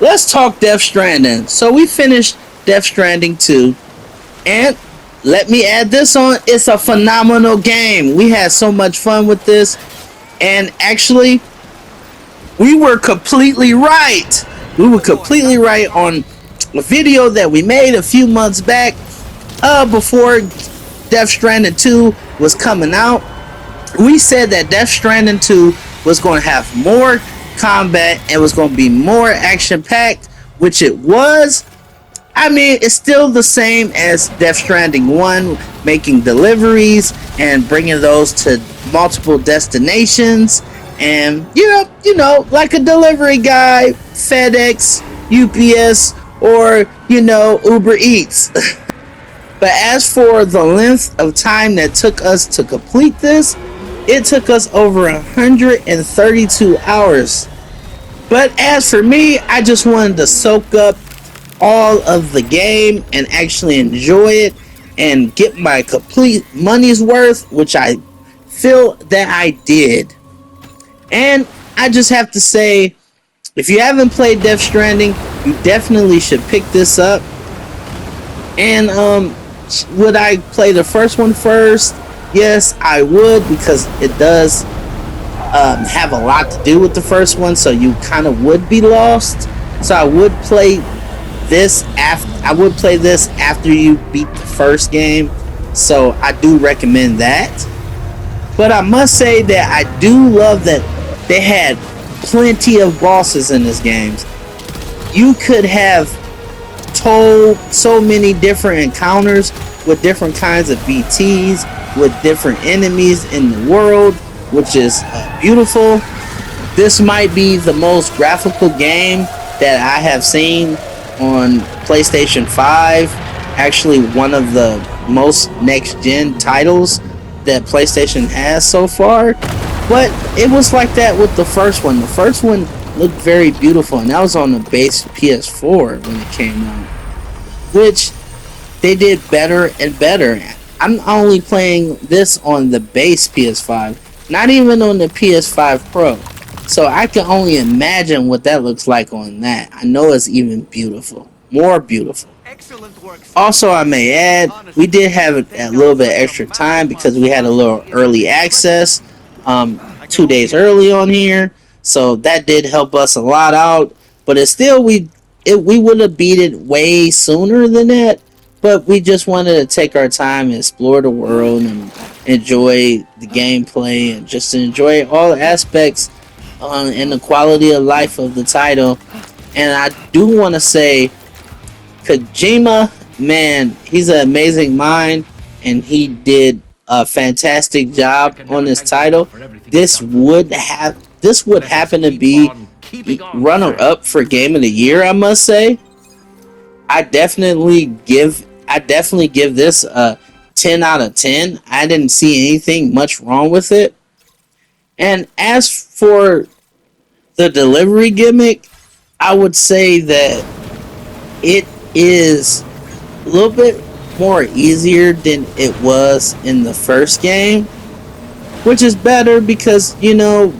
let's talk Death Stranding. So we finished Death Stranding 2, and let me add this on. It's a phenomenal game. We had so much fun with this, and actually, we were completely right. We were completely right on a video that we made a few months back, before Death Stranding 2 was coming out. We said that Death Stranding 2 was going to have more combat and was going to be more action packed, which it was. I mean, it's still the same as Death Stranding 1, making deliveries and bringing those to multiple destinations. And, like a delivery guy, FedEx, UPS, or, Uber Eats. But as for the length of time that took us to complete this, it took us over 132 hours. But as for me, I just wanted to soak up all of the game and actually enjoy it and get my complete money's worth, which I feel that I did. And I just have to say, if you haven't played Death Stranding, you definitely should pick this up. And would I play the first one first? Yes, I would, because it does have a lot to do with the first one, so you kind of would be lost. So I would play this after you beat the first game. So I do recommend that. But I must say that I do love that they had plenty of bosses in this game. You could have told so many different encounters with different kinds of BTs, with different enemies in the world, which is beautiful. This might be the most graphical game that I have seen on PlayStation 5. Actually, one of the most next-gen titles that PlayStation has so far. But it was like that with the first one. The first one looked very beautiful, and that was on the base PS4 when it came out, which they did better and better. I'm only playing this on the base PS5, not even on the PS5 Pro. So I can only imagine what that looks like on that. I know it's even beautiful, more beautiful. Also, I may add, we did have a little bit extra time because we had a little early access, 2 days early on here. So that did help us a lot out. But it's still, we would have beat it way sooner than that. But we just wanted to take our time and explore the world and enjoy the gameplay and just enjoy all aspects and the quality of life of the title. And I do want to say, Kojima, man, he's an amazing mind, and he did a fantastic job on this title. This would happen to be runner up for Game of the Year, I must say. I definitely give this a 10 out of 10. I didn't see anything much wrong with it. And as for the delivery gimmick, I would say that it is a little bit more easier than it was in the first game, which is better because you're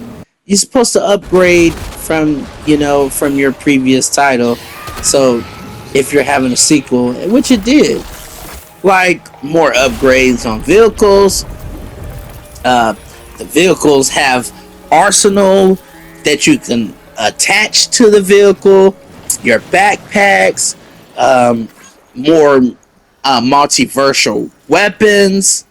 supposed to upgrade from your previous title. So if you're having a sequel, which it did, like more upgrades on vehicles. The vehicles have arsenal that you can attach to the vehicle, your backpacks, more multiversal weapons.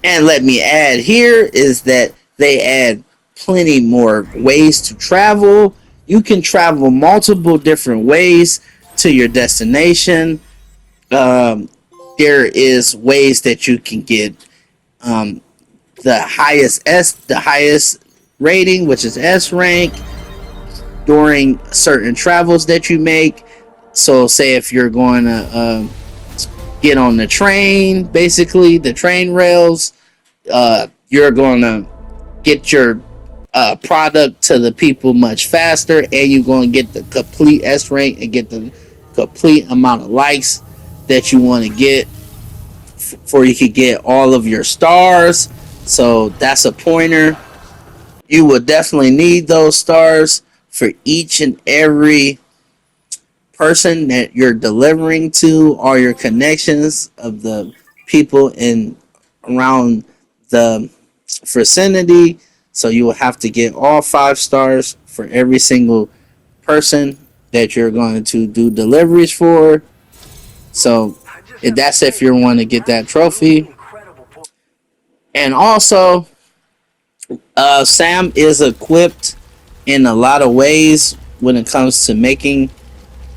And let me add here is that they add plenty more ways to travel. You can travel multiple different ways to your destination. There is ways that you can get the highest rating, which is S rank, during certain travels that you make. So say if you're going to get on the train, basically the train rails, you're going to get your product to the people much faster, and you're going to get the complete S rank and get the complete amount of likes that you want to get for you could get all of your stars. So that's a pointer. You will definitely need those stars for each and every person that you're delivering to, all your connections of the people in around the vicinity. So you will have to get all 5 stars for every single person that you're going to do deliveries for. So if that's if you want to get that trophy. And also, Sam is equipped in a lot of ways when it comes to making,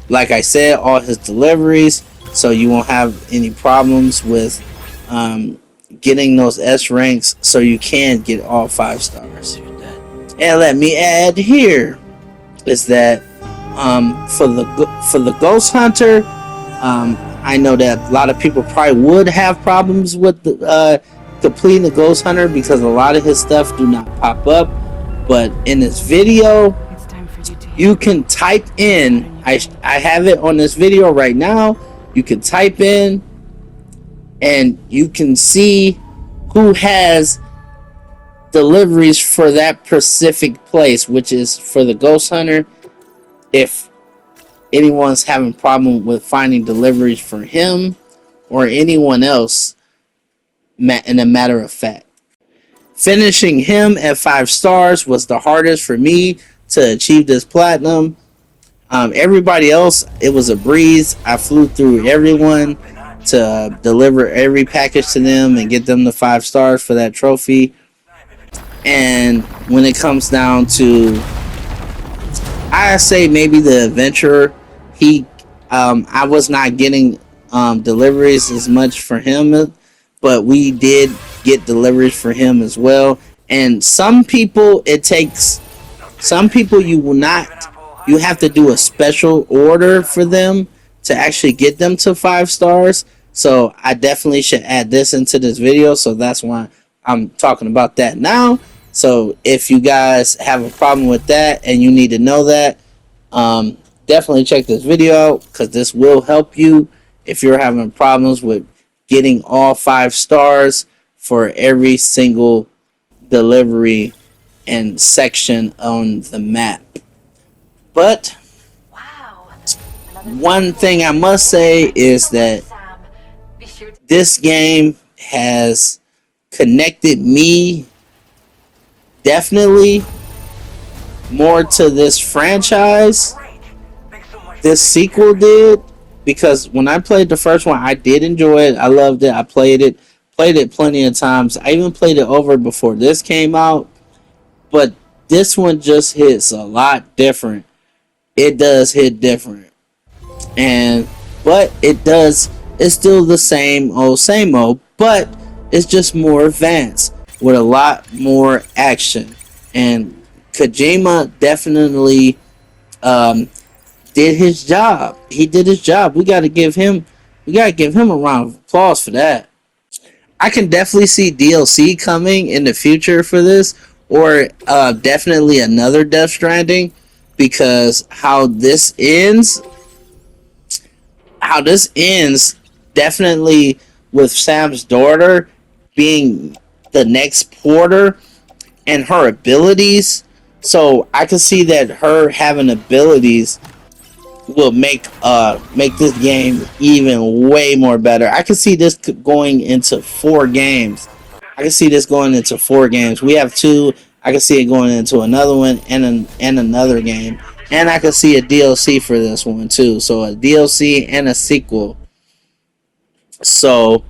like I said, all his deliveries. So you won't have any problems with getting those S ranks. So you can get all 5 stars. And let me add here is that for the Ghost Hunter, I know that a lot of people probably would have problems with completing the Ghost Hunter because a lot of his stuff do not pop up. But in this video, you can type in. I have it on this video right now. You can type in, and you can see who has deliveries for that specific place, which is for the Ghost Hunter. If anyone's having problem with finding deliveries for him or anyone else, in a matter of fact, finishing him at 5 stars was the hardest for me to achieve this platinum. Everybody else, it was a breeze. I flew through everyone to deliver every package to them and get them the 5 stars for that trophy. And when it comes down to, I say maybe the adventurer, I was not getting deliveries as much for him, but we did get deliveries for him as well. And some people, you will not, you have to do a special order for them to actually get them to 5 stars. So I definitely should add this into this video. So that's why I'm talking about that now. So if you guys have a problem with that and you need to know that, definitely check this video out because this will help you if you're having problems with getting all 5 stars for every single delivery and section on the map. But one thing I must say is that this game has connected me definitely more to this franchise. This sequel did, because when I played the first one, I did enjoy it. I loved it. I played it plenty of times. I even played it over before this came out. But this one just hits a lot different. It does hit different. But it's still the same old, but it's just more advanced with a lot more action. And Kojima definitely did his job. He did his job. We gotta give him a round of applause for that. I can definitely see DLC coming in the future for this, or definitely another Death Stranding, because how this ends, definitely with Sam's daughter being the next Porter and her abilities. So I can see that her having abilities will make this game even way more better. I can see this going into 4 games. We have 2. I can see it going into another one and another game. And I can see a DLC for this one too. So a DLC and a sequel. So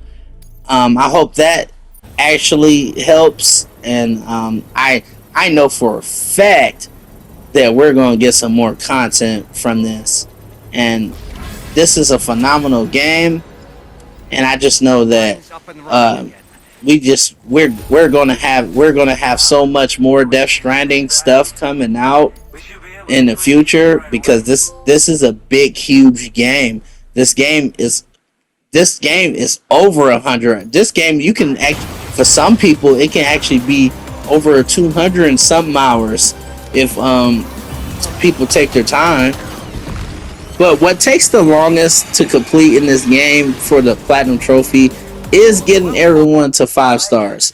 I hope that actually helps. And I know for a fact that we're going to get some more content from this. And this is a phenomenal game. And I just know that we're gonna have so much more Death Stranding stuff coming out in the future, because this is a big, huge game. This game is over 100. This game, you can for some people it can actually be over 200 and some hours if people take their time. But what takes the longest to complete in this game for the Platinum Trophy is getting everyone to 5 stars.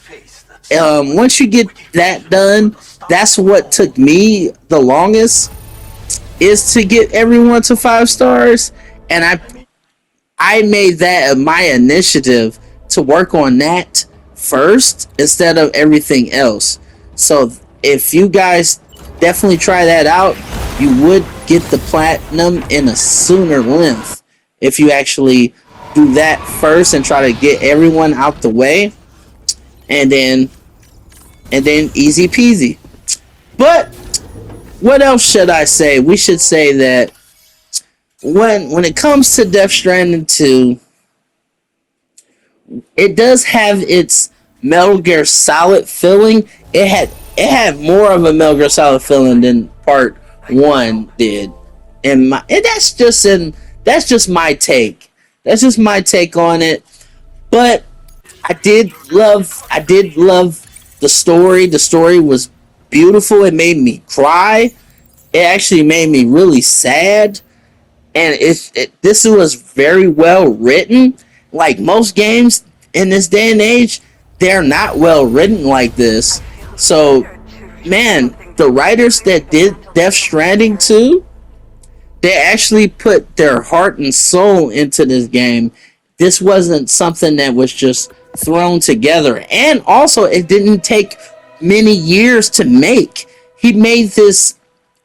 Once you get that done, that's what took me the longest. is to get everyone to 5 stars, and I made that my initiative to work on that first instead of everything else. So if you guys definitely try that out, you would get the platinum in a sooner length if you actually do that first and try to get everyone out the way, and then easy peasy. But what else should I say? We should say that when it comes to Death Stranding 2, it does have its Metal Gear Solid feeling. It had more of a Metal Gear Solid feeling than Part One did, and that's just my take. That's just my take on it. But I did love the story. The story was beautiful. It made me cry. It actually made me really sad, and this was very well written. Like most games in this day and age, they're not well written like this. So, man, the writers that did Death Stranding 2, they actually put their heart and soul into this game. This wasn't something that was just thrown together. And also, it didn't take many years to make. He made this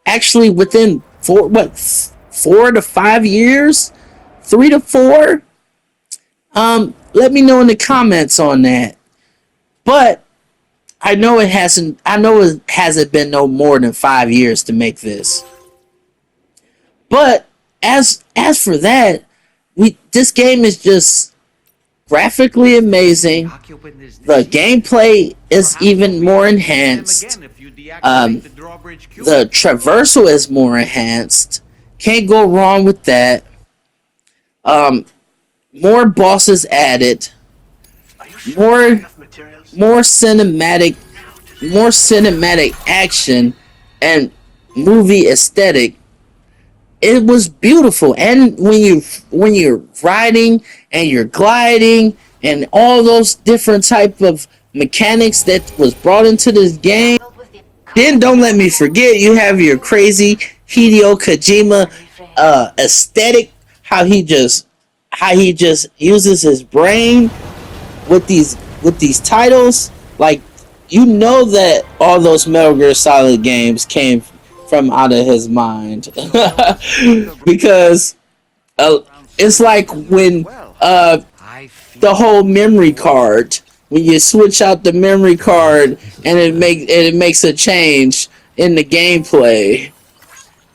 actually within 4 to 5 years, 3 to 4. Let me know in the comments on that. But I know it hasn't. I know it hasn't been no more than 5 years to make this. But as for that, this game is just graphically amazing. The gameplay is even more enhanced. The traversal is more enhanced. Can't go wrong with that. Um, More bosses added. More more cinematic more cinematic action and movie aesthetic. It was beautiful, and when you're riding and you're gliding and all those different type of mechanics that was brought into this game, then don't let me forget you have your crazy Hideo Kojima aesthetic. How he just uses his brain with these titles. Like, you know that all those Metal Gear Solid games came from out of his mind. Because uh, it's like when the whole memory card, when you switch out the memory card and it makes a change in the gameplay,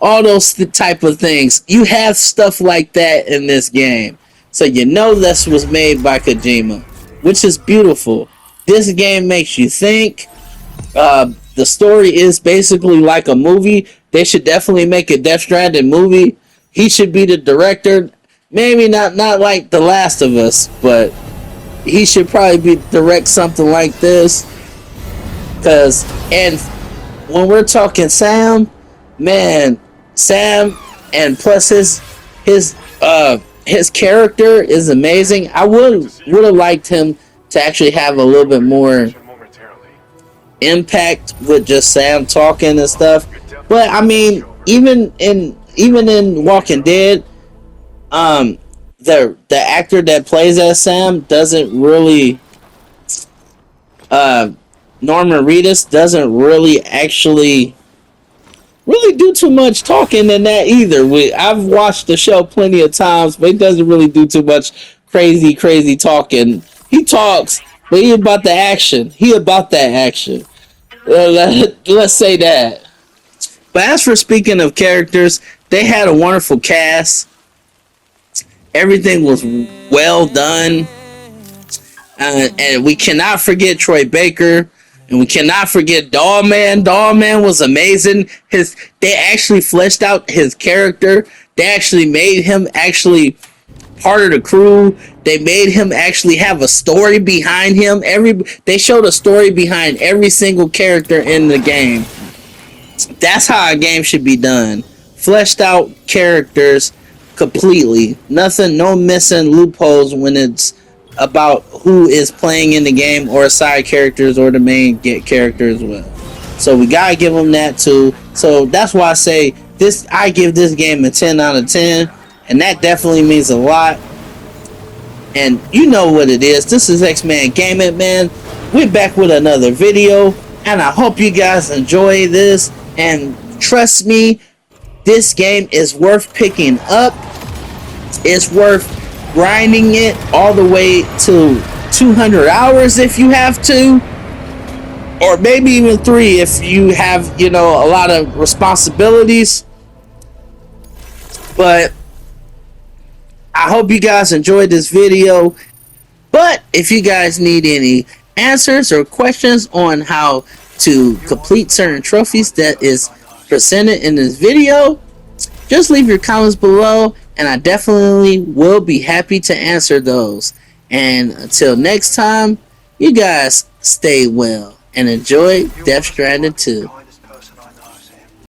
all those type of things. You have stuff like that in this game, so you know this was made by Kojima, which is beautiful. This game makes you think. The story is basically like a movie. They should definitely make a Death Stranding movie. He should be the director. Maybe not like The Last of Us, but he should probably direct something like this. And when we're talking Sam, man, Sam, and plus his character is amazing. I would have liked him to actually have a little bit more impact with just Sam talking and stuff. But I mean, even in Walking Dead, the actor that plays as Sam doesn't really uh Norman Reedus doesn't really do too much talking in that either. I've watched the show plenty of times, but he doesn't really do too much crazy talking. He talks, but he about the action. He about that action. Let's say that. But as for speaking of characters, they had a wonderful cast. Everything was well done. And we cannot forget Troy Baker. And we cannot forget Dollman. Dollman was amazing. They actually fleshed out his character. They actually made him actually part of the crew. They made him actually have a story behind him. They showed a story behind every single character in the game. That's how a game should be done. Fleshed out characters completely. Nothing, no missing loopholes when it's about who is playing in the game, or side characters, or the main character as well. So we gotta give them that too. So that's why I say I give this game a 10 out of 10, and that definitely means a lot. And you know what it is. This is X-Man Gaming, man. We're back with another video, and I hope you guys enjoy this. And trust me, this game is worth picking up. It's worth grinding it all the way to 200 hours if you have to, or maybe even 3 if you have, you know, a lot of responsibilities. But I hope you guys enjoyed this video. But if you guys need any answers or questions on how to complete certain trophies that is presented in this video, just leave your comments below, and I definitely will be happy to answer those. And until next time, you guys stay well and enjoy Death Stranding 2.